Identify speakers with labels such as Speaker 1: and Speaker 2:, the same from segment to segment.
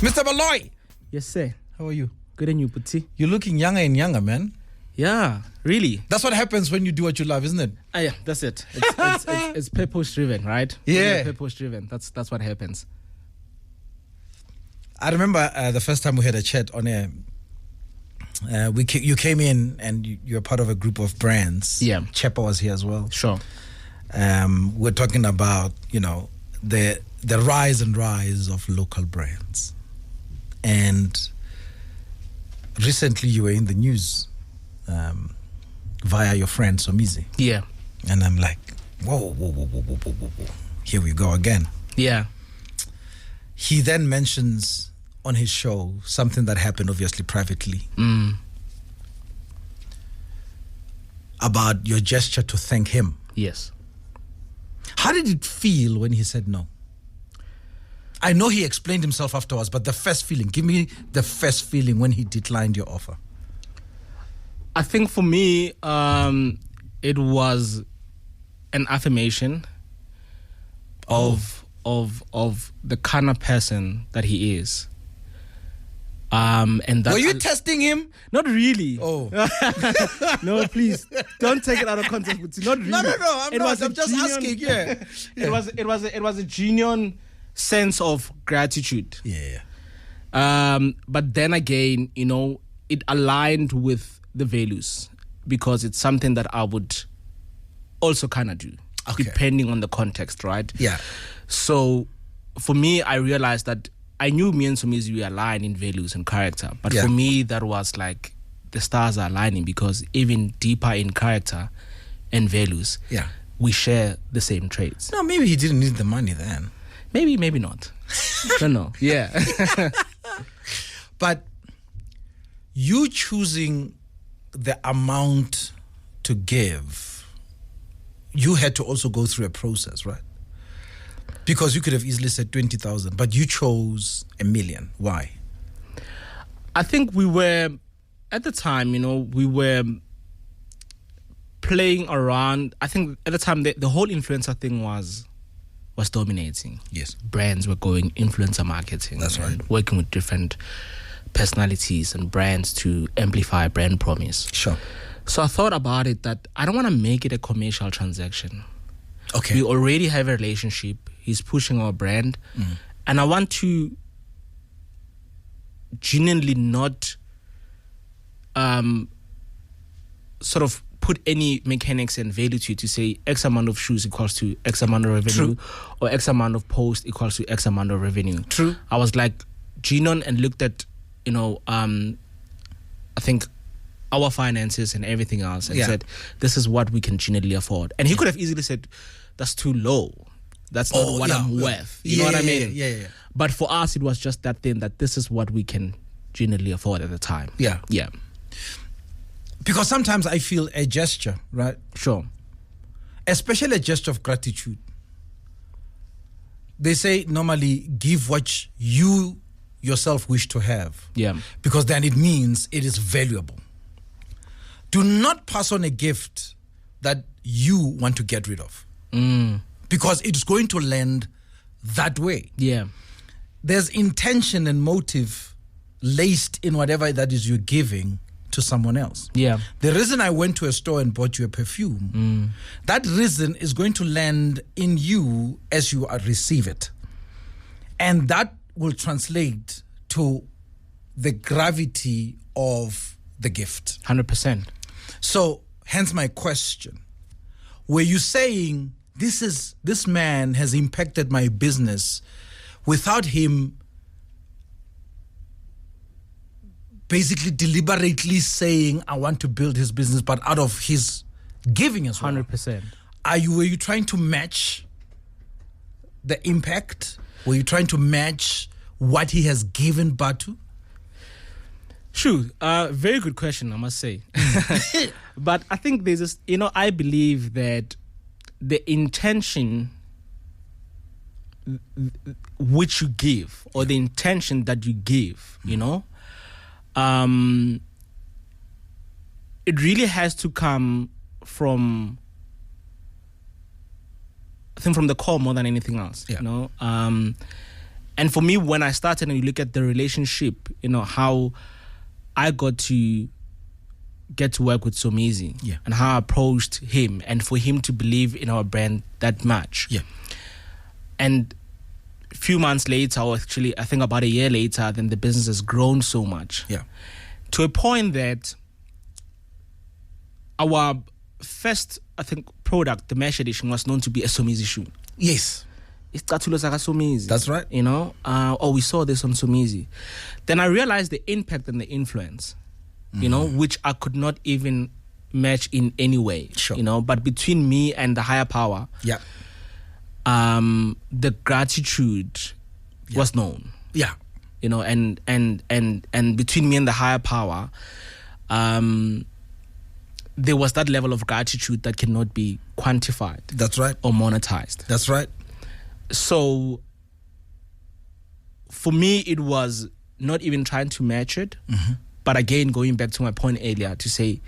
Speaker 1: Mr. Baloyi.
Speaker 2: Yes, sir.
Speaker 1: How are you?
Speaker 2: Good and you, Puti?
Speaker 1: You're looking younger and younger, man.
Speaker 2: Yeah, really.
Speaker 1: That's what happens when you do what you love, isn't it?
Speaker 2: Yeah, that's it. It's purpose-driven, right?
Speaker 1: Yeah.
Speaker 2: Purpose-driven. That's what happens.
Speaker 1: I remember the first time we had a chat on air. You came in and you're part of a group of brands.
Speaker 2: Yeah.
Speaker 1: Chepa was here as well.
Speaker 2: Sure.
Speaker 1: We're talking about, the rise of local brands. And recently you were in the news via your friend Somizi.
Speaker 2: Yeah.
Speaker 1: And I'm like, whoa. Here we go again.
Speaker 2: Yeah.
Speaker 1: He then mentions on his show something that happened obviously privately about your gesture to thank him.
Speaker 2: Yes.
Speaker 1: How did it feel when he said no? I know he explained himself afterwards, but the first feeling, give me the first feeling when he declined your offer.
Speaker 2: I think for me, it was an affirmation of the kind of person that he is. And that
Speaker 1: were you testing him?
Speaker 2: Not really.
Speaker 1: Oh.
Speaker 2: No, please don't take it out of context. But not really.
Speaker 1: No. I'm just asking. Yeah.
Speaker 2: It was a genuine sense of gratitude.
Speaker 1: Yeah.
Speaker 2: But then again, it aligned with the values because it's something that I would also kind of do, depending on the context, right?
Speaker 1: Yeah.
Speaker 2: So for me, I realized that I knew me and Somizi were aligned in values and character. But for me, that was like the stars are aligning because even deeper in character and values, we share the same traits.
Speaker 1: No, maybe he didn't need the money then.
Speaker 2: Maybe not. Don't know. Yeah.
Speaker 1: But you choosing the amount to give, you had to also go through a process, right? Because you could have easily said 20,000, but you chose $1 million. Why?
Speaker 2: I think we were, at the time, we were playing around. I think at the time, the whole influencer thing was dominating.
Speaker 1: Yes.
Speaker 2: Brands were going influencer marketing.
Speaker 1: That's right.
Speaker 2: Working with different personalities and brands to amplify brand promise.
Speaker 1: Sure.
Speaker 2: So I thought about it that I don't want to make it a commercial transaction.
Speaker 1: Okay.
Speaker 2: We already have a relationship. He's pushing our brand. And I want to genuinely not sort of put any mechanics and value to it to say X amount of shoes equals to X amount of revenue. True. Or X amount of post equals to X amount of revenue.
Speaker 1: True.
Speaker 2: I was like genuine and looked at, I think our finances and everything else and said, this is what we can genuinely afford. And he could have easily said, that's too low. That's not what I'm worth. You know what I mean?
Speaker 1: Yeah.
Speaker 2: But for us, it was just that thing that this is what we can genuinely afford at the time.
Speaker 1: Yeah. Because sometimes I feel a gesture, right?
Speaker 2: Sure.
Speaker 1: Especially a gesture of gratitude. They say normally give what you yourself wish to have.
Speaker 2: Yeah.
Speaker 1: Because then it means it is valuable. Do not pass on a gift that you want to get rid of. Because it's going to land that way.
Speaker 2: Yeah.
Speaker 1: There's intention and motive laced in whatever that is you're giving to someone else.
Speaker 2: Yeah.
Speaker 1: The reason I went to a store and bought you a perfume, that reason is going to land in you as you receive it. And that will translate to the gravity of the gift.
Speaker 2: 100%.
Speaker 1: So, hence my question. Were you saying this man has impacted my business without him basically deliberately saying I want to build his business, but out of his giving as well?
Speaker 2: 100%.
Speaker 1: Were you trying to match the impact? Were you trying to match what he has given Bathu?
Speaker 2: Sure. Very good question, I must say. But I think there's this, I believe that the intention which you give or the intention that you give, it really has to come from, I think, from the core more than anything else, And for me, when I started and you look at the relationship, how I got to get to work with Somizi and how I approached him and for him to believe in our brand that much.
Speaker 1: Yeah.
Speaker 2: And a few months later, or actually I think about a year later, then the business has grown so much.
Speaker 1: Yeah.
Speaker 2: To a point that our first, I think, product, the mesh edition, was known to be a Somizi shoe.
Speaker 1: Yes.
Speaker 2: It's Somizi.
Speaker 1: That's right.
Speaker 2: We saw this on Somizi. Then I realized the impact and the influence, which I could not even match in any way.
Speaker 1: Sure.
Speaker 2: But between me and the higher power, the gratitude was known.
Speaker 1: Yeah.
Speaker 2: And between me and the higher power, there was that level of gratitude that cannot be quantified.
Speaker 1: That's right.
Speaker 2: Or monetized.
Speaker 1: That's right.
Speaker 2: So for me, it was not even trying to match it, but again, going back to my point earlier to say,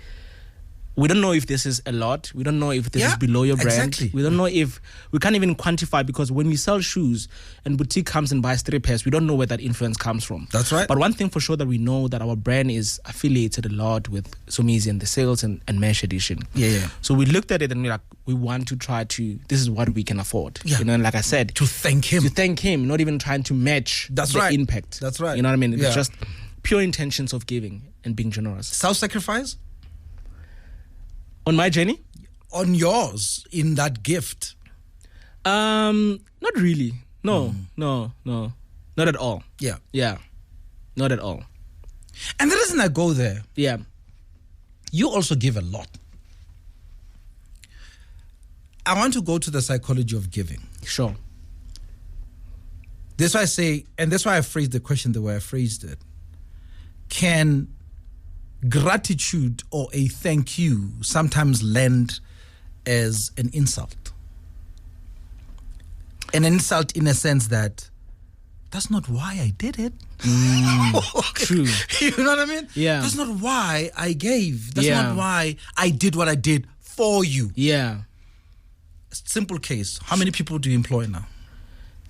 Speaker 2: we don't know if this is a lot. We don't know if this is below your brand.
Speaker 1: Exactly.
Speaker 2: We don't know if we can't even quantify, because when we sell shoes and boutique comes and buys 3 pairs, we don't know where that influence comes from.
Speaker 1: That's right.
Speaker 2: But one thing for sure that we know, that our brand is affiliated a lot with Somizi and the sales and mesh edition.
Speaker 1: Yeah.
Speaker 2: So we looked at it and we're like, we want to try to, this is what we can afford.
Speaker 1: Yeah.
Speaker 2: And like I said,
Speaker 1: to thank him,
Speaker 2: not even trying to match the impact.
Speaker 1: That's right.
Speaker 2: You know what I mean? It's just pure intentions of giving and being generous.
Speaker 1: Self-sacrifice?
Speaker 2: On my journey?
Speaker 1: On yours, in that gift?
Speaker 2: Not really. No. Not at all.
Speaker 1: Yeah.
Speaker 2: Not at all.
Speaker 1: And the reason I go there, you also give a lot. I want to go to the psychology of giving.
Speaker 2: Sure.
Speaker 1: That's why I say, and that's why I phrased the question the way I phrased it. Can gratitude or a thank you sometimes land as an insult? An insult in a sense that that's not why I did it.
Speaker 2: True.
Speaker 1: You know what I mean?
Speaker 2: Yeah.
Speaker 1: That's not why I gave. That's not why I did what I did for you.
Speaker 2: Yeah.
Speaker 1: Simple case. How many people do you employ now?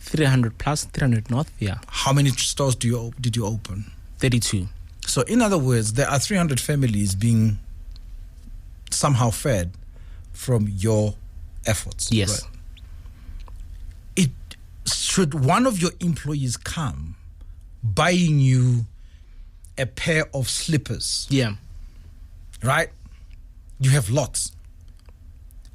Speaker 2: 300 plus, 300 north, yeah.
Speaker 1: How many stores did you open?
Speaker 2: 32.
Speaker 1: So in other words, there are 300 families being somehow fed from your efforts.
Speaker 2: Yes.
Speaker 1: Right? Should one of your employees come buying you a pair of slippers, right? You have lots.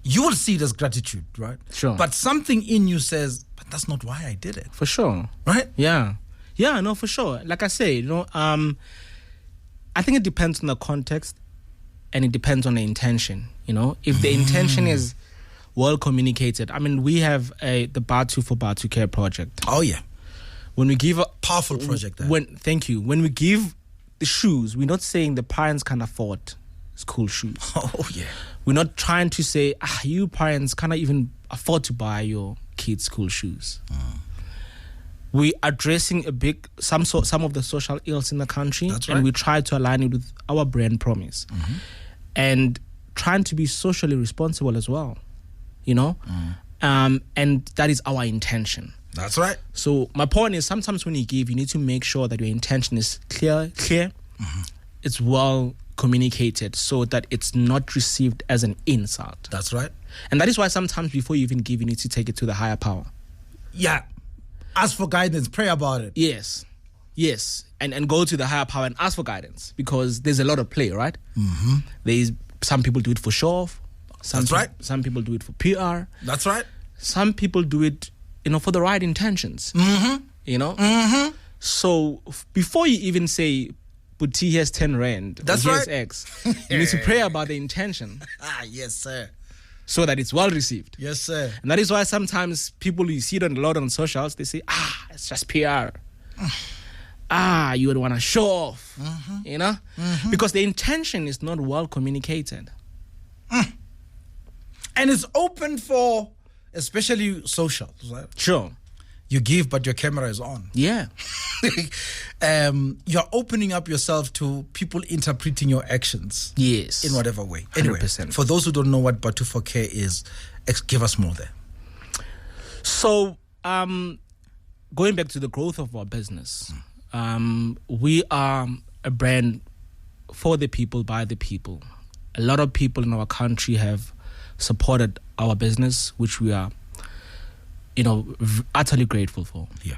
Speaker 1: You will see it as gratitude, right?
Speaker 2: Sure.
Speaker 1: But something in you says, but that's not why I did it.
Speaker 2: For sure.
Speaker 1: Right?
Speaker 2: Yeah. Yeah, no, for sure. Like I say, I think it depends on the context and it depends on the intention, If the intention is well communicated. I mean, we have the Bathu for Bathu Care project.
Speaker 1: Oh, yeah.
Speaker 2: When we give a
Speaker 1: powerful project.
Speaker 2: Thank you. When we give the shoes, we're not saying the parents can't afford school shoes.
Speaker 1: Oh, yeah.
Speaker 2: We're not trying to say, you parents cannot even afford to buy your kids school shoes. We're addressing some of the social ills in the country.
Speaker 1: That's right.
Speaker 2: And we try to align it with our brand promise. And trying to be socially responsible as well, and that is our intention.
Speaker 1: That's right.
Speaker 2: So my point is, sometimes when you give, you need to make sure that your intention is clear, it's well communicated, so that it's not received as an insult.
Speaker 1: That's right.
Speaker 2: And that is why sometimes before you even give, you need to take it to the higher power.
Speaker 1: Yeah. Ask for guidance, pray about it.
Speaker 2: Yes. And go to the higher power and ask for guidance, because there's a lot of play, right? There's some people do it for show off. That's right. Some people do it for PR.
Speaker 1: That's right.
Speaker 2: Some people do it, for the right intentions. So before you even say, Buti, here's 10 rand.
Speaker 1: That's
Speaker 2: here's
Speaker 1: right.
Speaker 2: X. You need to pray about the intention.
Speaker 1: Yes, sir.
Speaker 2: So that it's well received.
Speaker 1: Yes, sir.
Speaker 2: And that is why sometimes people, you see it a lot on socials, they say, it's just PR. You would want to show off, because the intention is not well communicated.
Speaker 1: And it's open for, especially socials, right?
Speaker 2: Sure.
Speaker 1: You give, but your camera is on.
Speaker 2: Yeah.
Speaker 1: You're opening up yourself to people interpreting your actions.
Speaker 2: Yes.
Speaker 1: In whatever way. Anyway,
Speaker 2: 100%.
Speaker 1: For those who don't know what Bathu for Care is, give us more there.
Speaker 2: So, going back to the growth of our business, we are a brand for the people, by the people. A lot of people in our country have supported our business, which we are, utterly grateful for.
Speaker 1: Yeah.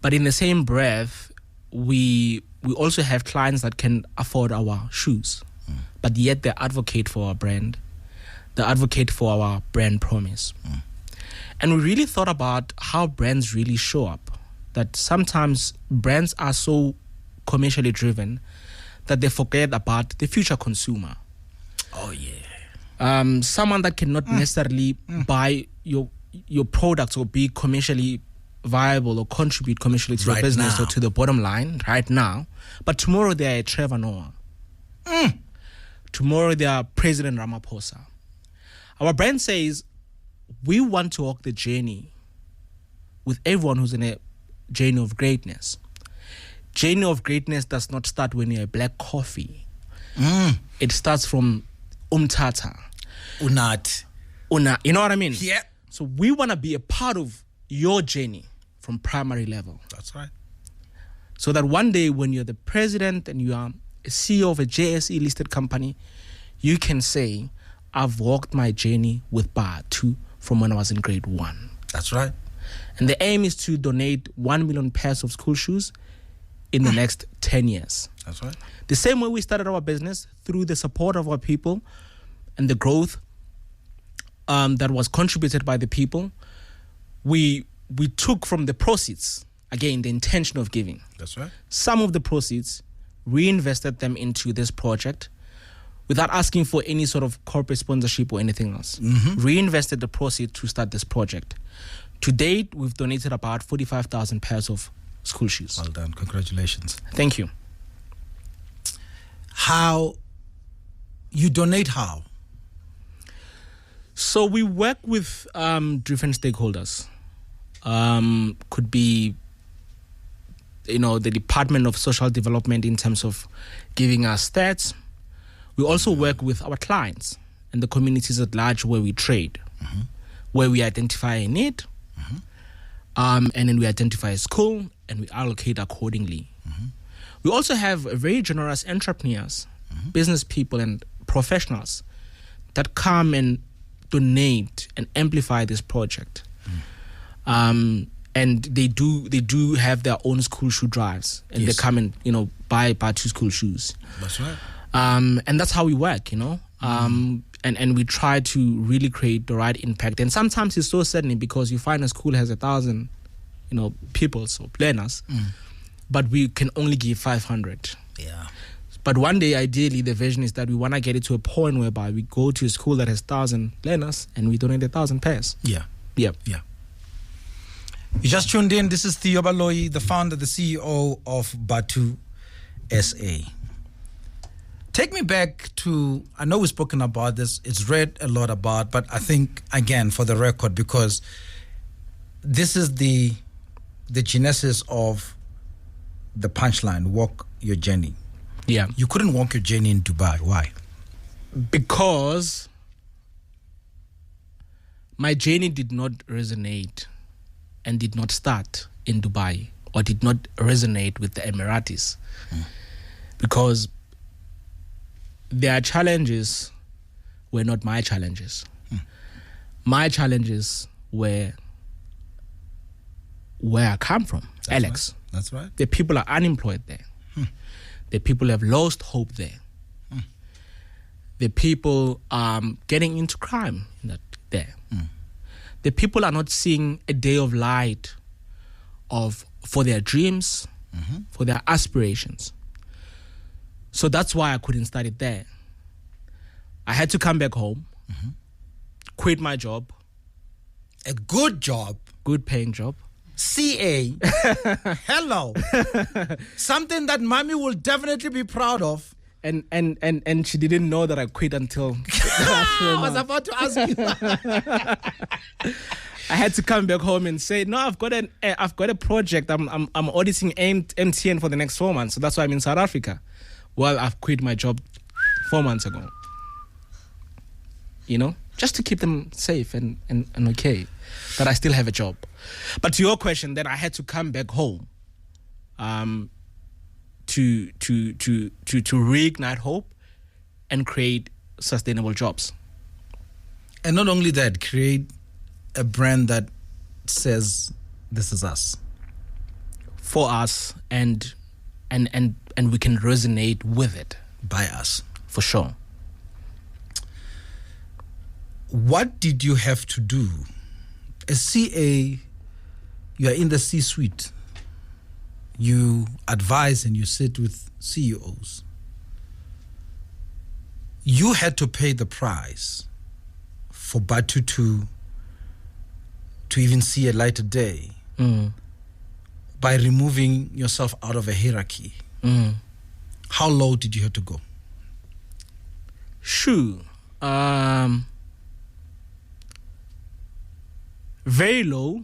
Speaker 2: But in the same breath, we also have clients that can afford our shoes, but yet they advocate for our brand. They advocate for our brand promise. And we really thought about how brands really show up, that sometimes brands are so commercially driven that they forget about the future consumer.
Speaker 1: Oh, yeah.
Speaker 2: Someone that cannot necessarily buy your products or be commercially viable or contribute commercially to your business or to the bottom line right now, but tomorrow they are a Trevor Noah. Tomorrow they are President Ramaphosa. Our brand says we want to walk the journey with everyone who's in a journey of greatness. Journey of greatness does not start when you're a black coffee. It starts from umtata.
Speaker 1: Unat.
Speaker 2: You know what I mean?
Speaker 1: Yeah.
Speaker 2: So we want to be a part of your journey from primary level.
Speaker 1: That's right.
Speaker 2: So that one day when you're the president and you are a CEO of a JSE listed company, you can say, I've walked my journey with Bathu from when I was in grade 1.
Speaker 1: That's right.
Speaker 2: And the aim is to donate 1 million pairs of school shoes in the next 10 years.
Speaker 1: That's right.
Speaker 2: The same way we started our business, through the support of our people and the growth that was contributed by the people, we took from the proceeds, again, the intention of giving.
Speaker 1: That's right.
Speaker 2: Some of the proceeds, reinvested them into this project without asking for any sort of corporate sponsorship or anything else. Reinvested the proceeds to start this project. To date, we've donated about 45,000 pairs of school shoes.
Speaker 1: Well done. Congratulations.
Speaker 2: Thank you.
Speaker 1: How you donate? How?
Speaker 2: So we work with different stakeholders. Could be, the Department of Social Development in terms of giving us stats. We also work with our clients and the communities at large where we trade, where we identify a need, and then we identify a school and we allocate accordingly. We also have very generous entrepreneurs, business people and professionals that come and donate and amplify this project. And they do have their own school shoe drives, and they come and buy Bathu school shoes.
Speaker 1: That's right.
Speaker 2: And that's how we work, and we try to really create the right impact. And sometimes it's so saddening because you find a school has 1,000 people, so learners, but we can only give 500.
Speaker 1: Yeah.
Speaker 2: But one day, ideally, the vision is that we want to get it to a point whereby we go to a school that has 1,000 learners and we donate 1,000 pairs.
Speaker 1: Yeah.
Speaker 2: Yeah.
Speaker 1: Yeah. You just tuned in. This is Theo Baloyi, the founder, the CEO of Bathu SA. Take me back to, I know we've spoken about this, it's read a lot about, but I think, again, for the record, because this is the genesis of the punchline, walk your journey.
Speaker 2: Yeah.
Speaker 1: You couldn't walk your journey in Dubai. Why?
Speaker 2: Because my journey did not resonate and did not start in Dubai, or did not resonate with the Emiratis. Because their challenges were not my challenges. My challenges were where I come from,
Speaker 1: That's
Speaker 2: Alex.
Speaker 1: Right. That's right.
Speaker 2: The people are unemployed there. The people have lost hope there. The people are getting into crime there. The people are not seeing a day of light for their dreams, for their aspirations. So that's why I couldn't start it there. I had to come back home, quit my job.
Speaker 1: A good job.
Speaker 2: Good paying job.
Speaker 1: CA. Hello. Something that mommy will definitely be proud of.
Speaker 2: And she didn't know that I quit until
Speaker 1: I was about to ask you.
Speaker 2: I had to come back home and say, no, I've got a project. I'm auditing MTN for the next 4 months, so that's why I'm in South Africa. Well, I've quit my job 4 months ago. just to keep them safe and okay, that I still have a job. But to your question, then I had to come back home to reignite hope and create sustainable jobs.
Speaker 1: And not only that, create a brand that says this is us.
Speaker 2: For us, and we can resonate with it.
Speaker 1: By us.
Speaker 2: For sure.
Speaker 1: What did you have to do? As CA, you are in the C-suite. You advise and you sit with CEOs. You had to pay the price for Bathu to even see a lighter day by removing yourself out of a hierarchy. How low did you have to go?
Speaker 2: Sure. Very low,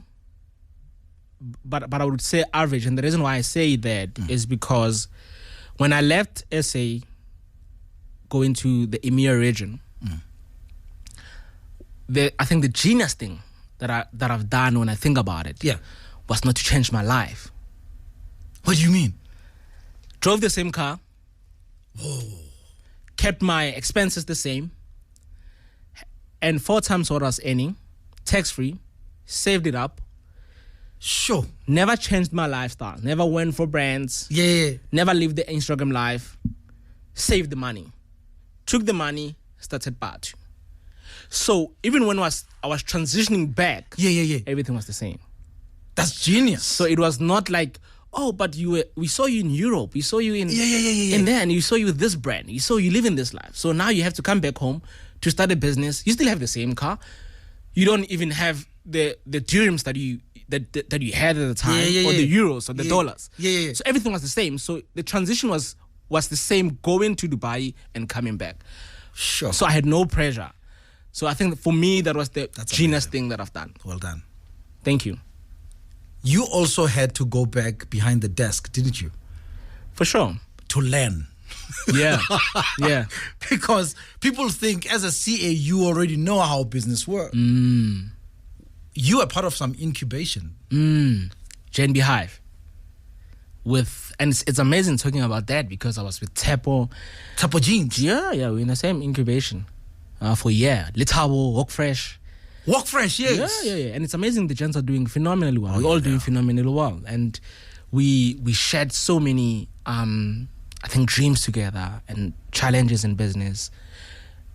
Speaker 2: but I would say average. And the reason why I say that is because when I left SA, going to the EMEA region, I think the genius thing that I've done when I think about it was not to change my life.
Speaker 1: What do you mean?
Speaker 2: Drove the same car. Kept my expenses the same. And 4 times what I was earning, tax-free, saved it up.
Speaker 1: Sure.
Speaker 2: Never changed my lifestyle. Never went for brands. Never lived the Instagram life. Saved the money. Took the money, started Bathu. So even when I was transitioning back, everything was the same.
Speaker 1: That's genius.
Speaker 2: So it was not like, oh, but we saw you in Europe. We saw you in there, and we saw you with this brand. We saw you living this life. So now you have to come back home to start a business. You still have the same car. You don't even have the dirhams that you had at the time, or the euros or the dollars. So everything was the same. So the transition was the same, going to Dubai and coming back.
Speaker 1: Sure.
Speaker 2: So I had no pressure. So I think that for me, that was the genius thing that I've done.
Speaker 1: Well done.
Speaker 2: Thank you.
Speaker 1: You also had to go back behind the desk, didn't you?
Speaker 2: For sure.
Speaker 1: To learn.
Speaker 2: Yeah.
Speaker 1: Because people think as a CA, you already know how business works. You are part of some incubation.
Speaker 2: Gen Beehive. And it's amazing talking about that because I was with Tepo
Speaker 1: Jeans.
Speaker 2: Yeah, we're in the same incubation for a year. Litabo, Walk Fresh.
Speaker 1: Walk Fresh, yes.
Speaker 2: Yeah. And it's amazing the gents are doing phenomenally well. We're all doing phenomenally well. And we shared so many, I think, dreams together and challenges in business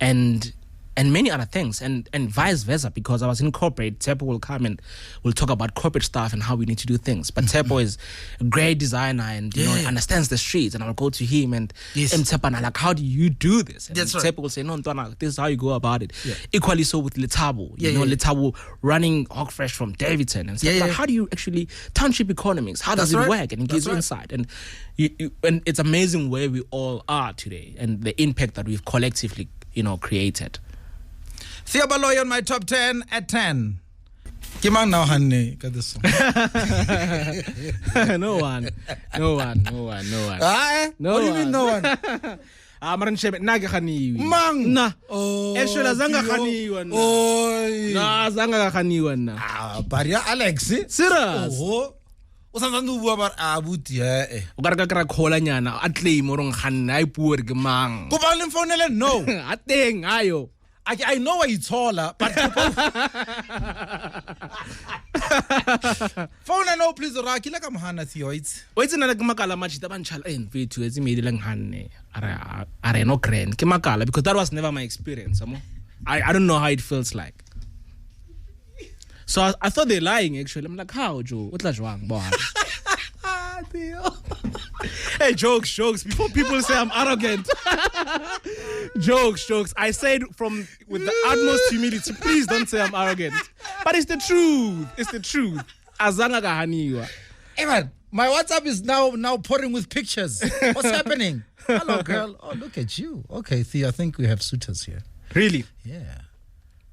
Speaker 2: and many other things, and vice versa, because I was in corporate. Tepo will come and we'll talk about corporate stuff and how we need to do things. But Tepo is a great designer and you know, understands the streets, and I'll go to him and Tepo, like, how do you do this? And
Speaker 1: That's right.
Speaker 2: Tepo will say, no, Ntwana, this is how you go about it. Equally so with Litabo. Litabo running Hawk Fresh from Davidson and stuff. Like, how do you actually township economics? How does it work? And he gives insight. And and it's amazing where we all are today and the impact that we've collectively, created.
Speaker 1: Theo Baloyi on my top 10 at 10. Kimang now, honey. Got this song.
Speaker 2: No one.
Speaker 1: What do you mean no one?
Speaker 2: Maran shebe naga khaniwi.
Speaker 1: Mang.
Speaker 2: Na.
Speaker 1: Oh.
Speaker 2: Eshola zanga khaniwa na.
Speaker 1: Oi.
Speaker 2: Na zanga khaniwa na.
Speaker 1: Baria Alex.
Speaker 2: Serious.
Speaker 1: Oh. O sa ndu bua ba abuti
Speaker 2: O ka re ka khola nyana a claim morong khanna I puer ke mang.
Speaker 1: Go ba le phone no.
Speaker 2: A teng ayo.
Speaker 1: I know why it's taller, but phone no please Raki like I'm Hannah Theo.
Speaker 2: Wait na like makala machita banchala mfethu ezimedi lang hanne. Are no grand. Ke makala because that was never my experience. I don't know how it feels like. So I thought they're lying actually. I'm like, how Joe? What la jwang boy? Hey, jokes. Before people say I'm arrogant. Jokes. I said with the utmost humility, please don't say I'm arrogant. But it's the truth. Azanga kahaniwa.
Speaker 1: Hey man, my WhatsApp is now pouring with pictures. What's happening? Hello girl. Oh, look at you. Okay, Theo, I think we have suitors here.
Speaker 2: Really?
Speaker 1: Yeah.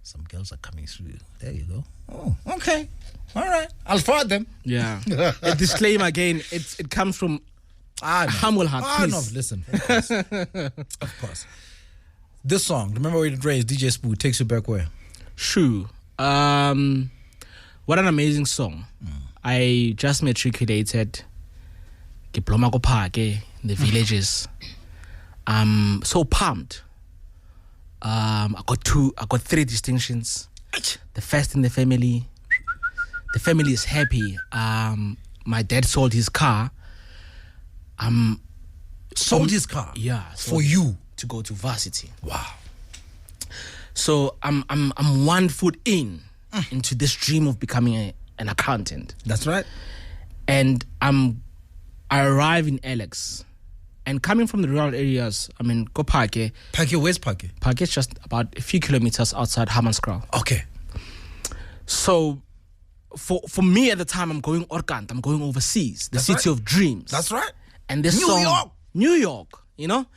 Speaker 1: Some girls are coming through. There you go. Oh, okay. All right. I'll forward them.
Speaker 2: Yeah. A disclaimer again, it comes from a humble heart.
Speaker 1: No, listen. Of course. This song, remember where it raised, DJ Spoo, takes you back where?
Speaker 2: Shoo. What an amazing song. I just matriculated Diploma Park in the villages. I'm so pumped. I got 3 distinctions. The first in the family. The family is happy. My dad sold his car.
Speaker 1: Sold his car?
Speaker 2: Yeah.
Speaker 1: For you?
Speaker 2: To go to varsity.
Speaker 1: Wow.
Speaker 2: So I'm 1 foot into this dream of becoming an accountant.
Speaker 1: That's right.
Speaker 2: And I arrive in Alex. And coming from the rural areas, I mean, go Pake.
Speaker 1: Pake, where's Pake?
Speaker 2: Pake is just about a few kilometers outside Hammanskraal.
Speaker 1: Okay.
Speaker 2: So for me at the time, I'm going Orkant. I'm going overseas. The city of dreams.
Speaker 1: That's right.
Speaker 2: And this
Speaker 1: song,
Speaker 2: New York, you know?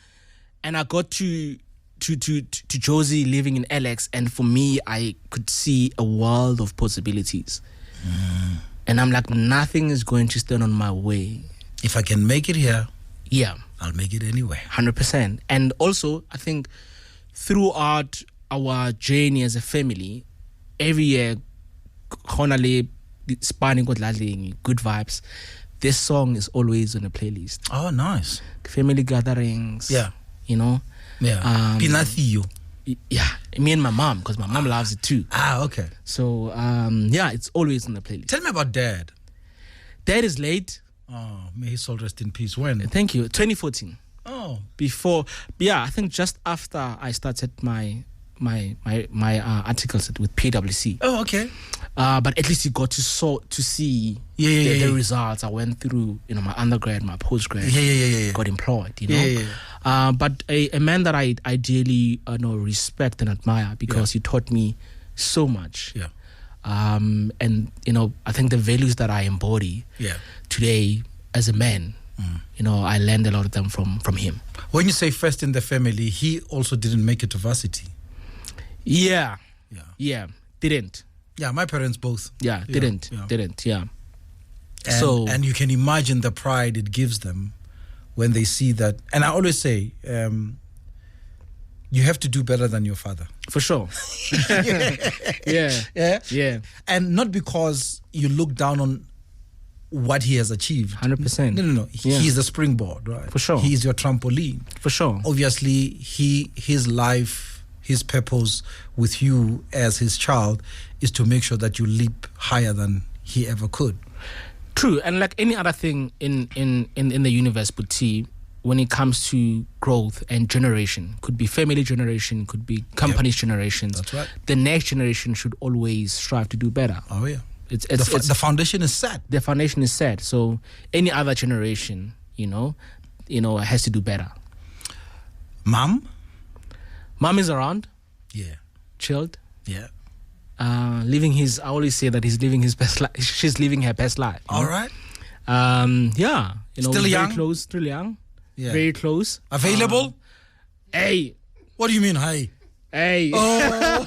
Speaker 2: And I got to Josie living in Alex, and for me, I could see a world of possibilities. And I'm like, nothing is going to stand on my way.
Speaker 1: If I can make it here,
Speaker 2: yeah,
Speaker 1: I'll make it anywhere.
Speaker 2: 100%. And also, I think throughout our journey as a family, every year, spanning good vibes, this song is always on a playlist.
Speaker 1: Oh, nice.
Speaker 2: Family gatherings.
Speaker 1: Yeah.
Speaker 2: You know?
Speaker 1: Yeah. Theo.
Speaker 2: Yeah. Me and my mom, because my mom loves it too.
Speaker 1: Okay.
Speaker 2: So, yeah, it's always on the playlist.
Speaker 1: Tell me about Dad.
Speaker 2: Dad is late.
Speaker 1: Oh, may his soul rest in peace. When?
Speaker 2: Thank you. 2014.
Speaker 1: Oh.
Speaker 2: Before, yeah, I think just after I started my articles with PwC.
Speaker 1: Oh, okay.
Speaker 2: But at least you got to see the results I went through. You know, my undergrad, my postgrad.
Speaker 1: Yeah.
Speaker 2: Got employed. You know. But a man that I ideally respect and admire because he taught me so much.
Speaker 1: Yeah.
Speaker 2: And you know, I think the values that I embody today as a man, you know, I learned a lot of them from him.
Speaker 1: When you say first in the family, he also didn't make it to varsity.
Speaker 2: Yeah. Didn't.
Speaker 1: Yeah, my parents both.
Speaker 2: Didn't.
Speaker 1: And you can imagine the pride it gives them when they see that. And I always say, you have to do better than your father.
Speaker 2: For sure. Yeah.
Speaker 1: And not because you look down on what he has achieved.
Speaker 2: 100%.
Speaker 1: No. He's the springboard, right?
Speaker 2: For sure.
Speaker 1: He is your trampoline.
Speaker 2: For sure.
Speaker 1: Obviously, his life, his purpose with you as his child is to make sure that you leap higher than he ever could.
Speaker 2: True. And like any other thing in the universe, but T, when it comes to growth and generation, could be family generation, could be companies generations.
Speaker 1: That's right.
Speaker 2: The next generation should always strive to do better.
Speaker 1: Oh, yeah.
Speaker 2: It's
Speaker 1: the foundation is set.
Speaker 2: The foundation is set. So any other generation, you know, has to do better.
Speaker 1: Mom
Speaker 2: is around.
Speaker 1: Yeah.
Speaker 2: Chilled.
Speaker 1: Yeah.
Speaker 2: I always say that he's living his best life. She's living her best life.
Speaker 1: All right.
Speaker 2: Yeah. You know,
Speaker 1: still young.
Speaker 2: Very close. Still young.
Speaker 1: Yeah.
Speaker 2: Very close.
Speaker 1: Available.
Speaker 2: Hey.
Speaker 1: What do you mean, hey?
Speaker 2: Hey.
Speaker 1: Oh.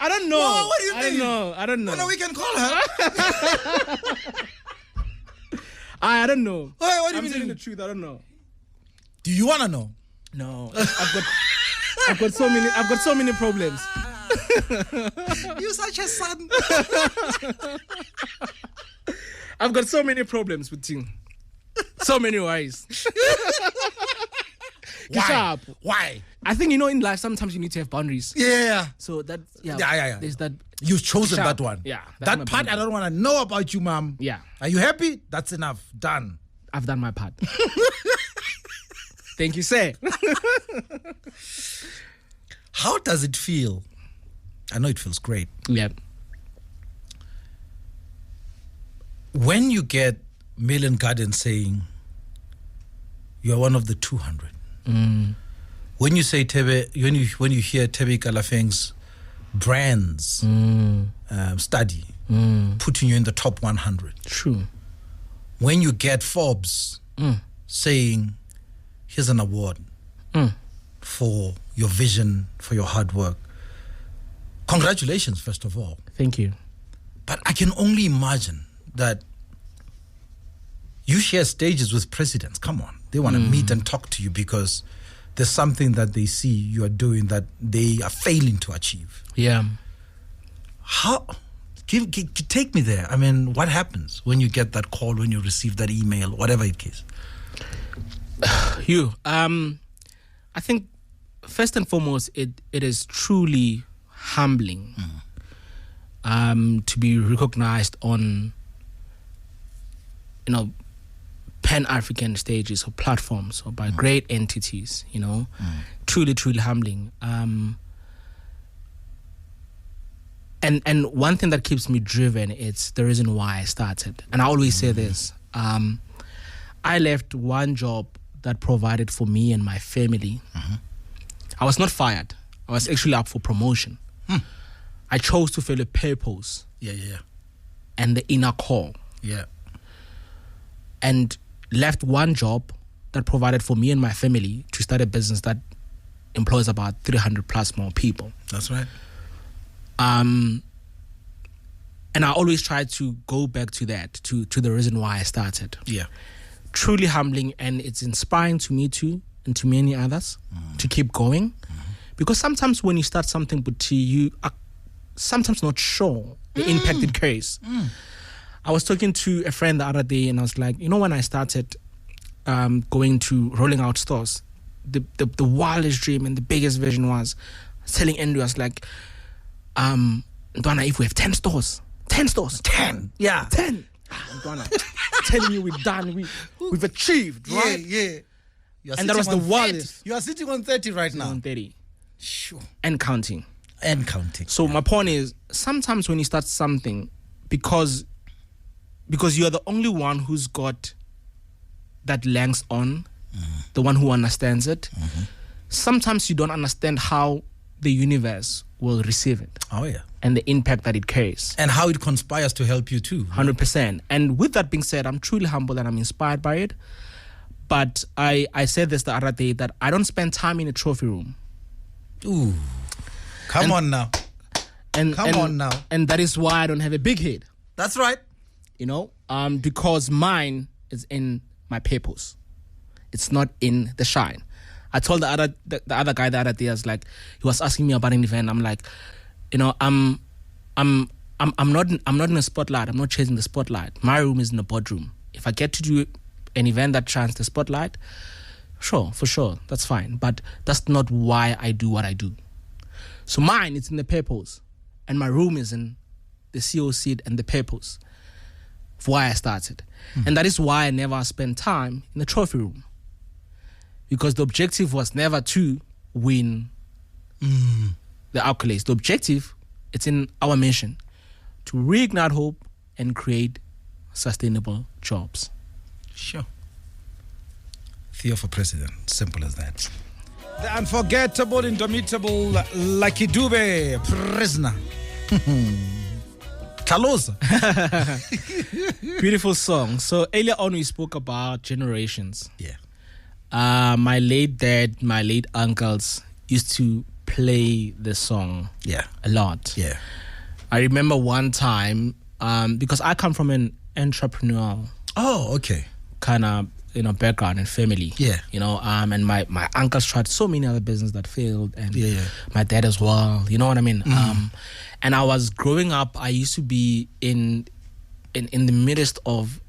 Speaker 2: I don't know.
Speaker 1: Whoa, what do you mean?
Speaker 2: I don't know.
Speaker 1: No, we can call her.
Speaker 2: I don't know.
Speaker 1: Hey, what do you
Speaker 2: I'm
Speaker 1: mean?
Speaker 2: telling the truth. I don't know.
Speaker 1: Do you want to know?
Speaker 2: No. I've got so many problems.
Speaker 1: You're such a son.
Speaker 2: I've got so many problems with Ting. So many ways.
Speaker 1: Why?
Speaker 2: I think, in life, sometimes you need to have boundaries.
Speaker 1: Yeah.
Speaker 2: So that,
Speaker 1: Yeah.
Speaker 2: There's that.
Speaker 1: You've chosen that one.
Speaker 2: Yeah.
Speaker 1: That part I don't want to know about you, Mom.
Speaker 2: Yeah.
Speaker 1: Are you happy? That's enough. Done.
Speaker 2: I've done my part. Thank you, sir.
Speaker 1: How does it feel? I know it feels great.
Speaker 2: Yeah.
Speaker 1: When you get Mail and Garden saying you're one of the 200. When you say Tebe, when you hear Tebe Kalafeng's brands study putting you in the top 100.
Speaker 2: True.
Speaker 1: When you get Forbes saying here's an award for your vision, for your hard work. Congratulations, first of all.
Speaker 2: Thank you.
Speaker 1: But I can only imagine that you share stages with presidents. Come on. They want to meet and talk to you because there's something that they see you are doing that they are failing to achieve.
Speaker 2: Yeah.
Speaker 1: How? Take me there. I mean, what happens when you get that call, when you receive that email, whatever it is?
Speaker 2: I think first and foremost, it is truly humbling to be recognized on, Pan-African stages or platforms or by great entities, truly, truly humbling. And one thing that keeps me driven, it's the reason why I started. And I always say this, I left one job that provided for me and my family. I was not fired. I was actually up for promotion. I chose to follow purpose. And the inner call. And left one job that provided for me and my family to start a business that employs about 300 plus more people.
Speaker 1: That's right.
Speaker 2: And I always try to go back to that, to the reason why I started. Truly humbling, and it's inspiring to me too, and to many others, to keep going. Because sometimes when you start something, but you are sometimes not sure the impact it carries. I was talking to a friend the other day, and I was like, when I started rolling out stores, the wildest dream and the biggest vision was telling Andrew, I was like, Ndwana, if we have 10 stores. 10 stores.
Speaker 1: 10. Yeah.
Speaker 2: 10. Ndwana, telling you we've done, we've achieved, right? And that was the wildest.
Speaker 1: You are sitting on 30 right now.
Speaker 2: On 30.
Speaker 1: Sure.
Speaker 2: And counting.
Speaker 1: So
Speaker 2: my point is, sometimes when you start something, because you are the only one who's got that lens on, the one who understands it, sometimes you don't understand how the universe will receive it. And the impact that it carries.
Speaker 1: And how it conspires to help you too.
Speaker 2: 100%. And with that being said, I'm truly humbled and I'm inspired by it. But I said this the other day, that I don't spend time in a trophy room.
Speaker 1: Ooh. Come on now.
Speaker 2: And that is why I don't have a big head.
Speaker 1: That's right.
Speaker 2: Because mine is in my purpose. It's not in the shine. I told the other guy the other day, I was like, he was asking me about an event. I'm like, I'm not in the spotlight. I'm not chasing the spotlight. My room is in the boardroom. If I get to do an event that shines the spotlight, sure, for sure, that's fine. But that's not why I do what I do. So mine, it's in the purpose, and my room is in the CEO seat and the purpose of why I started. And that is why I never spent time in the trophy room. Because the objective was never to win the accolades. The objective, it's in our mission, to reignite hope and create sustainable jobs.
Speaker 1: Sure. Theo for president. Simple as that. The unforgettable, indomitable Lucky Dube, prisoner. Talosa.
Speaker 2: Beautiful song. So earlier on we spoke about generations. My late dad, my late uncles used to play the song a lot. I remember one time, because I come from an entrepreneurial kind of background and family. And my uncles tried so many other businesses that failed, and my dad as well. You know what I mean? And I was growing up, I used to be in the midst of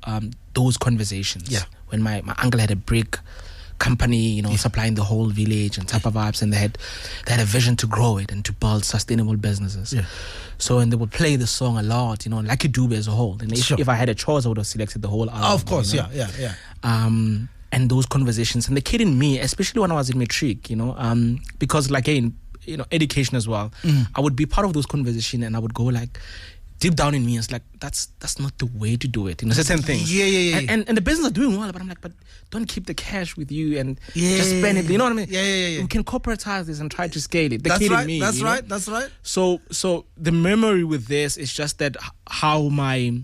Speaker 2: those conversations. When my uncle had a brick company, supplying the whole village and type of vibes, and they had a vision to grow it and to build sustainable businesses. So, and they would play the song a lot, Lucky Dube as a whole. And if I had a choice, I would have selected the whole album.
Speaker 1: Of course,
Speaker 2: and those conversations, and the kid in me, especially when I was in matric, because again, education as well, I would be part of those conversations, and I would go like, deep down in me, it's like, that's not the way to do it. Certain things. And the business are doing well, but I'm like, but don't keep the cash with you and just spend it. You know what I mean? We can corporatize this and try to scale it.
Speaker 1: That's right.
Speaker 2: In me,
Speaker 1: that's right. That's right.
Speaker 2: So the memory with this is just that how my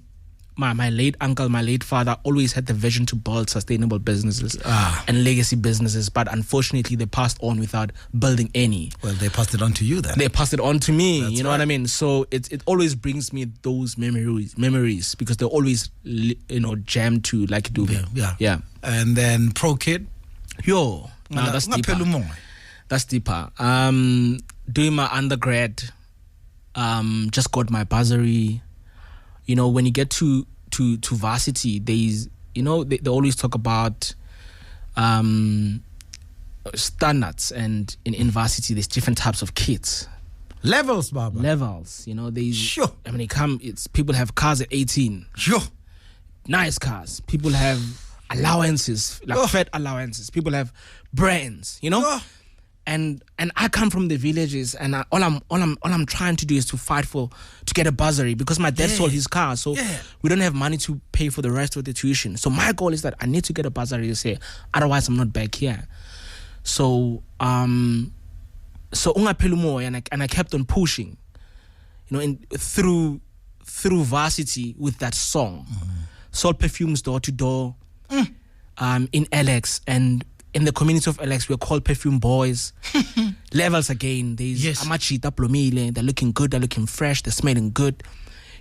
Speaker 2: late uncle, my late father always had the vision to build sustainable businesses and legacy businesses, but unfortunately they passed on without building any.
Speaker 1: Well, they passed it on to you then.
Speaker 2: They passed it on to me.
Speaker 1: That's
Speaker 2: you know what I mean? So it always brings me those memories because they're always jammed to like do.
Speaker 1: Yeah. And then Pro Kid.
Speaker 2: Yo, no, that's deeper. That's deeper. Doing my undergrad, just got my bursary. You know, when you get to varsity, there's, you know, they always talk about standards, and in varsity there's different types of kids.
Speaker 1: Levels, Baba.
Speaker 2: Levels. You know, there's
Speaker 1: sure.
Speaker 2: I mean, people have cars at 18.
Speaker 1: Sure.
Speaker 2: Nice cars. People have allowances, like fed allowances. People have brands, you know? And I come from the villages, and all I'm trying to do is to fight to get a bursary, because my dad sold his car, so we don't have money to pay for the rest of the tuition. So my goal is that I need to get a bursary to say, otherwise I'm not back here. So Mojapelo more, and I kept on pushing, you know, through varsity with that song. Sold perfumes door to door in LX, and in the community of LX we're called Perfume Boys. Levels again, there's Amachita Plomile, they're looking good, they're looking fresh, they're smelling good.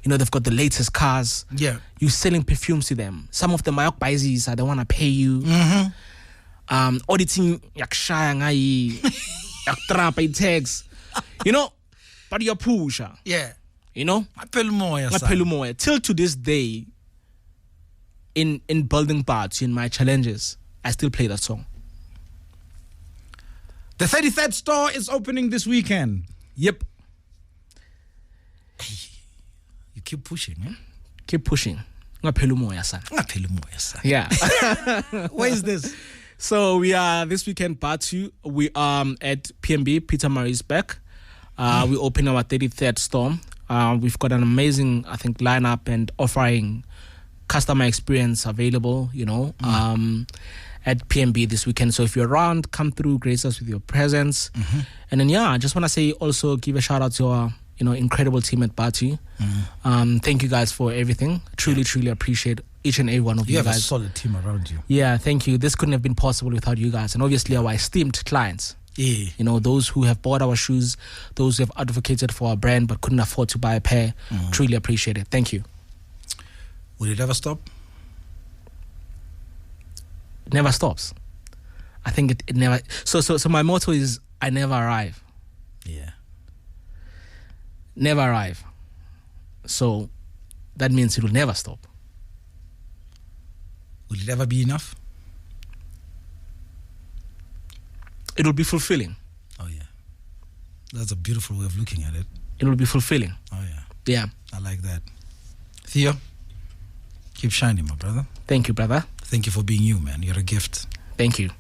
Speaker 2: You know, they've got the latest cars. Yeah. You're selling perfumes to them. Some of them are baizis, I don't want to pay you. Auditing yakshaya ngai yak trap tags. You know, but you're pusher. Yeah. You know? Mojapelo moya. Till to this day, in building parts, in my challenges, I still play that song.
Speaker 1: The 33rd store is opening this weekend.
Speaker 2: Yep.
Speaker 1: You keep pushing, eh?
Speaker 2: Keep pushing. Mojapelo moya, son. Yeah.
Speaker 1: Where is this?
Speaker 2: So we are this weekend, Bathu. We are at PMB, Peter Marie's back. We open our 33rd store. We've got an amazing, I think, lineup and offering customer experience available, you know, at PMB this weekend. So if you're around, come through, grace us with your presence. And then, I just want to say also give a shout out to our, you know, incredible team at Bathu. Thank you guys for everything. Truly appreciate each and every one of you guys.
Speaker 1: You have a solid team around you.
Speaker 2: Yeah, thank you. This couldn't have been possible without you guys. And obviously our esteemed clients. Yeah. You know, those who have bought our shoes, those who have advocated for our brand but couldn't afford to buy a pair. Truly appreciate it. Thank you.
Speaker 1: Will it ever stop?
Speaker 2: It never stops. I think it never... So my motto is, I never arrive.
Speaker 1: Yeah.
Speaker 2: Never arrive. So that means it will never stop.
Speaker 1: Will it ever be enough?
Speaker 2: It will be fulfilling.
Speaker 1: Oh, yeah. That's a beautiful way of looking at it.
Speaker 2: It will be fulfilling.
Speaker 1: Oh, yeah.
Speaker 2: Yeah.
Speaker 1: I like that. Theo, keep shining, my brother.
Speaker 2: Thank you, brother.
Speaker 1: Thank you for being you, man. You're a gift.
Speaker 2: Thank you.